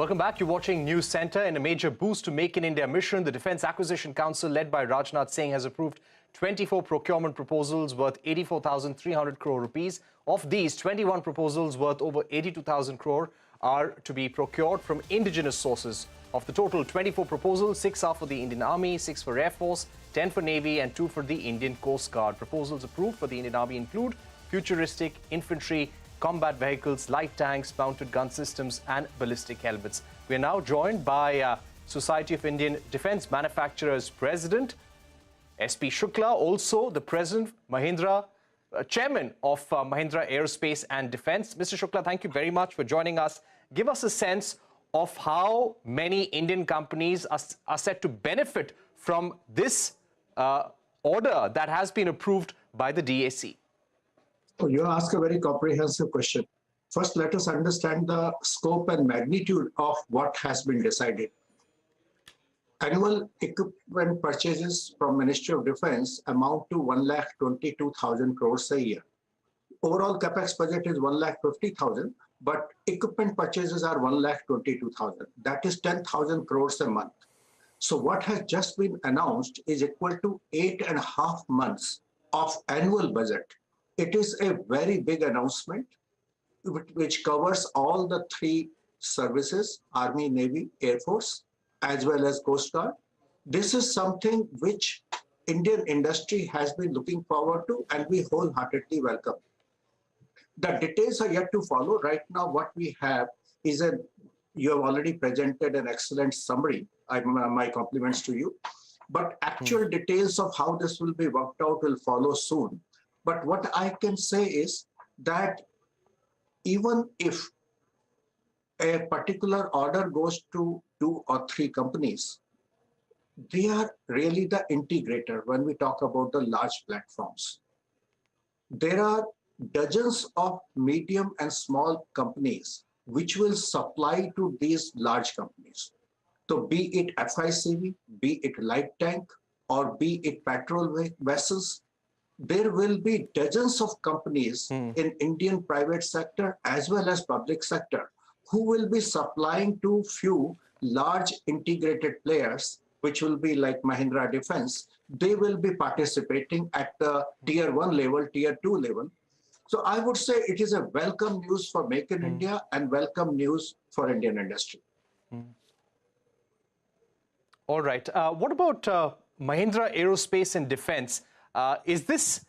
Welcome back. You're watching Newscentre. In a major boost to Make in India mission, the Defence Acquisition Council, led by Rajnath Singh, has approved 24 procurement proposals worth 84,300 crore rupees. Of these, 21 proposals worth over 82,000 crore are to be procured from indigenous sources. Of the total 24 proposals, 6 are for the Indian Army, 6 for Air Force, 10 for Navy and 2 for the Indian Coast Guard. Proposals approved for the Indian Army include futuristic infantry, combat vehicles, light tanks, mounted gun systems and ballistic helmets. We are now joined by Society of Indian Defence Manufacturers President SP Shukla, also the President Mahindra, Chairman of Mahindra Aerospace and Defence. Mr. Shukla, thank you very much for joining us. Give us a sense of how many Indian companies are set to benefit from this order that has been approved by the DAC. You ask a very comprehensive question. First, let us understand the scope and magnitude of what has been decided. Annual equipment purchases from Ministry of Defence amount to 1,22,000 crores a year. Overall capex budget is 1,50,000, but equipment purchases are 1,22,000. That is 10,000 crores a month. So what has just been announced is equal to 8.5 months of annual budget. It is a very big announcement which covers all the 3 services, Army, Navy, Air Force, as well as Coast Guard. This is something which Indian industry has been looking forward to and we wholeheartedly welcome. The details are yet to follow. Right now, what we have is you have already presented an excellent summary. My compliments to you. But actual details of how this will be worked out will follow soon. But what I can say is that even if a particular order goes to 2 or 3 companies, they are really the integrator when we talk about the large platforms. There are dozens of medium and small companies which will supply to these large companies. So be it FICV, be it light tank, or be it petrol vessels, there will be dozens of companies in Indian private sector as well as public sector who will be supplying to few large integrated players, which will be like Mahindra Defence. They will be participating at the tier 1 level, tier 2 level. So I would say it is a welcome news for Make in India and welcome news for Indian industry. All right. What about Mahindra Aerospace and Defence? Is this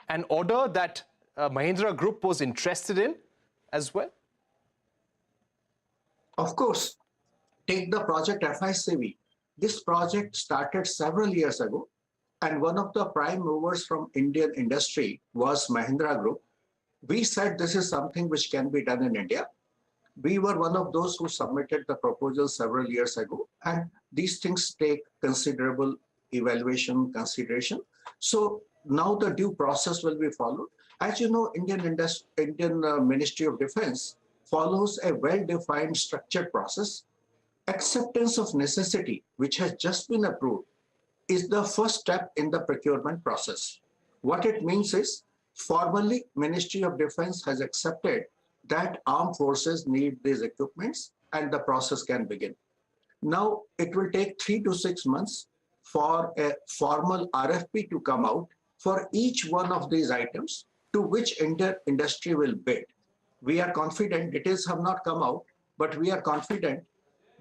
an order that Mahindra Group was interested in as well? Of course. Take the project FICV. This project started several years ago, and one of the prime movers from Indian industry was Mahindra Group. We said this is something which can be done in India. We were one of those who submitted the proposal several years ago, and these things take considerable evaluation, consideration. So now the due process will be followed. As you know, Indian Ministry of Defence follows a well-defined structured process. Acceptance of necessity, which has just been approved, is the first step in the procurement process. What it means is, formally, Ministry of Defence has accepted that armed forces need these equipments and the process can begin. Now, it will take 3 to 6 months for a formal RFP to come out for each one of these items to which industry will bid. We are confident, details have not come out, but we are confident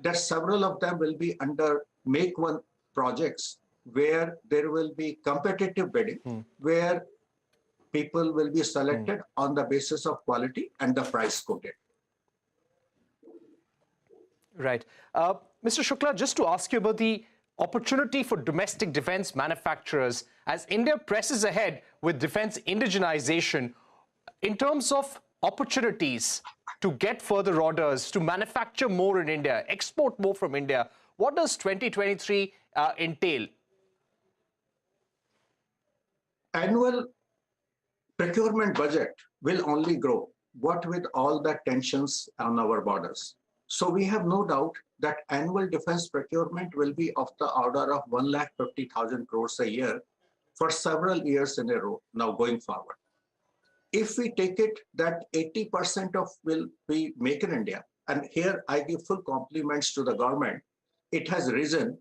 that several of them will be under Make One projects where there will be competitive bidding, where people will be selected on the basis of quality and the price quoted. Right. Mr. Shukla, just to ask you about the opportunity for domestic defence manufacturers as India presses ahead with defence indigenization, in terms of opportunities to get further orders, to manufacture more in India, export more from India, what does 2023 entail? Annual procurement budget will only grow, what with all the tensions on our borders. So we have no doubt that annual defense procurement will be of the order of 1,50,000 crores a year for several years in a row now going forward. If we take it that 80% of will be Make in India, and here I give full compliments to the government, it has risen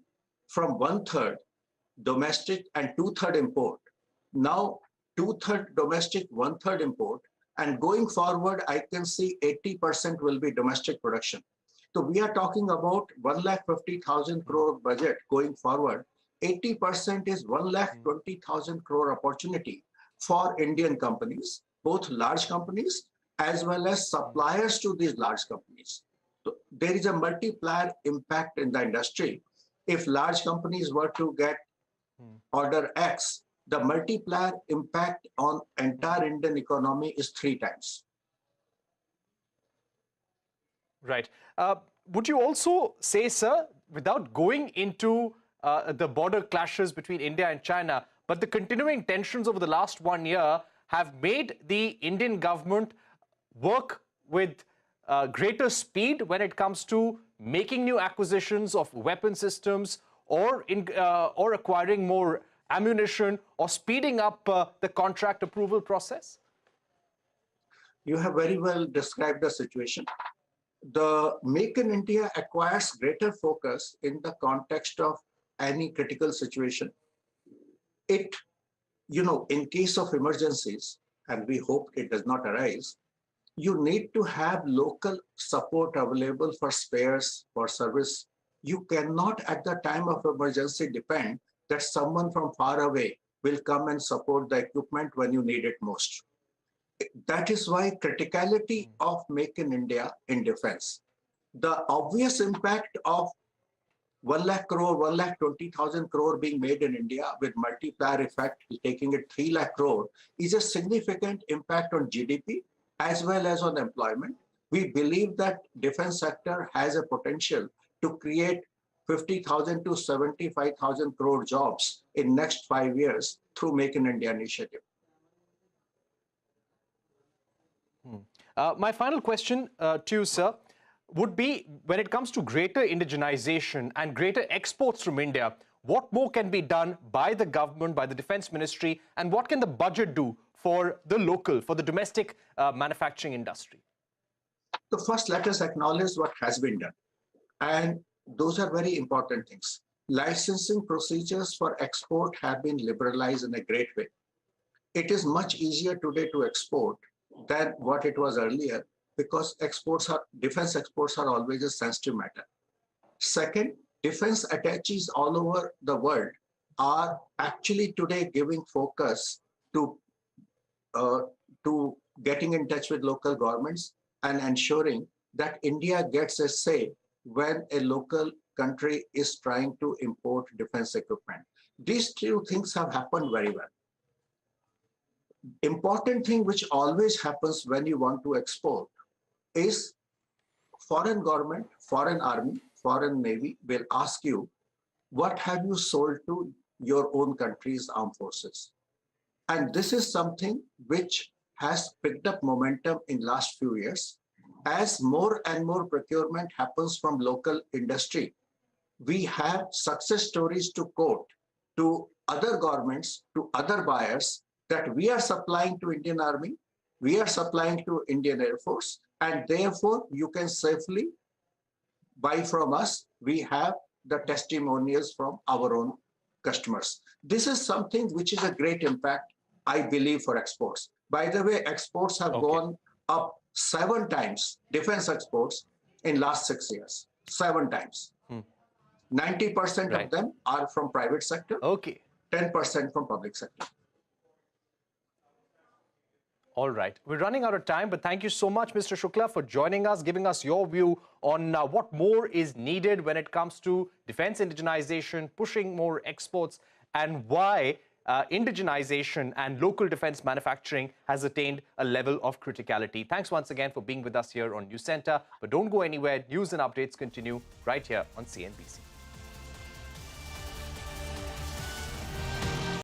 from 1/3 domestic and 2/3 import. Now 2/3 domestic, 1/3 import, and going forward, I can see 80% will be domestic production. So we are talking about 1,50,000 crore budget going forward. 80% is 1,20,000 crore opportunity for Indian companies, both large companies as well as suppliers to these large companies. So there is a multiplier impact in the industry. If large companies were to get order X, the multiplier impact on entire Indian economy is 3 times. Right. Would you also say, sir, without going into the border clashes between India and China, but the continuing tensions over the last 1 year have made the Indian government work with greater speed when it comes to making new acquisitions of weapon systems or acquiring more ammunition or speeding up the contract approval process? You have very well described the situation. The Make in India acquires greater focus in the context of any critical situation. It, in case of emergencies, and we hope it does not arise, you need to have local support available for spares, for service. You cannot at the time of emergency depend that someone from far away will come and support the equipment when you need it most. That is why criticality of Make in India in defense. The obvious impact of 1 lakh crore, 1,20,000 crore being made in India with multiplier effect, taking it 3 lakh crore, is a significant impact on GDP as well as on employment. We believe that defense sector has a potential to create 50,000 to 75,000 crore jobs in next 5 years through Make in India initiative. My final question to you, sir, would be when it comes to greater indigenization and greater exports from India, what more can be done by the government, by the Defense Ministry, and what can the budget do for the local, for the domestic manufacturing industry? So first, let us acknowledge what has been done. And those are very important things. Licensing procedures for export have been liberalized in a great way. It is much easier today to export than what it was earlier because defense exports are always a sensitive matter. Second, defense attaches all over the world are actually today giving focus to getting in touch with local governments and ensuring that India gets a say when a local country is trying to import defense equipment. These two things have happened very well. Important thing which always happens when you want to export is foreign government, foreign army, foreign navy will ask you, what have you sold to your own country's armed forces? And this is something which has picked up momentum in last few years. As more and more procurement happens from local industry, we have success stories to quote to other governments, to other buyers, that we are supplying to Indian Army, we are supplying to Indian Air Force, and therefore you can safely buy from us. We have the testimonials from our own customers. This is something which is a great impact, I believe, for exports. By the way, exports have gone up 7 times, defense exports, in last 6 years, 7 times. 90% of them are from private sector, 10% from public sector. All right. We're running out of time, but thank you so much, Mr. Shukla, for joining us, giving us your view on what more is needed when it comes to defense indigenization, pushing more exports, and why indigenization and local defense manufacturing has attained a level of criticality. Thanks once again for being with us here on Newscentre. But don't go anywhere. News and updates continue right here on CNBC.